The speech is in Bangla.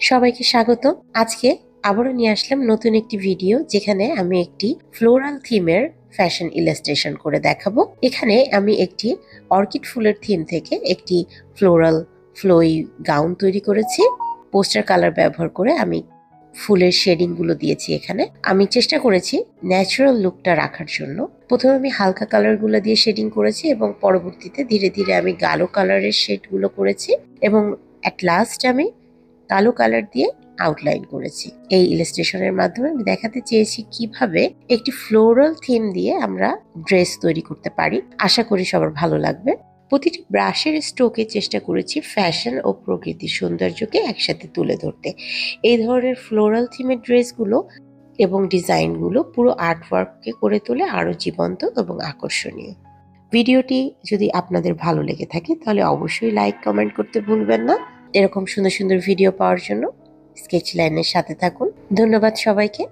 সবাইকে স্বাগত। আজকে আবারও নিয়ে আসলাম নতুন একটি ভিডিও, যেখানে আমি একটি ফ্লোরাল থিমের ফ্যাশন ইলাস্ট্রেশন করে দেখাবো। এখানে আমি একটি অর্কিড ফুলের থিম থেকে একটি ফ্লোরাল ফ্লোই গাউন তৈরি করেছি। পোস্টার কালার ব্যবহার করে আমি ফুলের শেডিং গুলো দিয়েছি। এখানে আমি চেষ্টা করেছি ন্যাচারাল লুকটা রাখার জন্য। প্রথমে আমি হালকা কালার গুলো দিয়ে শেডিং করেছি এবং পরবর্তীতে ধীরে ধীরে আমি গাঢ় কালারের শেড গুলো করেছি এবং অ্যাট লাস্ট আমি কালো কালার দিয়ে আউটলাইন করেছি। এই ইলাস্ট্রেশনের মাধ্যমে আমি দেখাতে চেয়েছি কিভাবে একটি ফ্লোরাল থিম দিয়ে আমরা ড্রেস তৈরি করতে পারি। আশা করি সবার ভালো লাগবে। প্রতিটি ব্রাশের স্ট্রোকে চেষ্টা করেছি ফ্যাশন ও প্রকৃতির সৌন্দর্যকে একসাথে তুলে ধরতে। এই ধরনের ফ্লোরাল থিমের ড্রেসগুলো এবং ডিজাইনগুলো পুরো আর্টওয়ার্ককে করে তোলে আরো জীবন্ত এবং আকর্ষণীয়। ভিডিওটি যদি আপনাদের ভালো লেগে থাকে তাহলে অবশ্যই লাইক কমেন্ট করতে ভুলবেন না। এরকম সুন্দর সুন্দর ভিডিও পাওয়ার জন্য স্কেচ লাইনের সাথে থাকুন। ধন্যবাদ সবাইকে।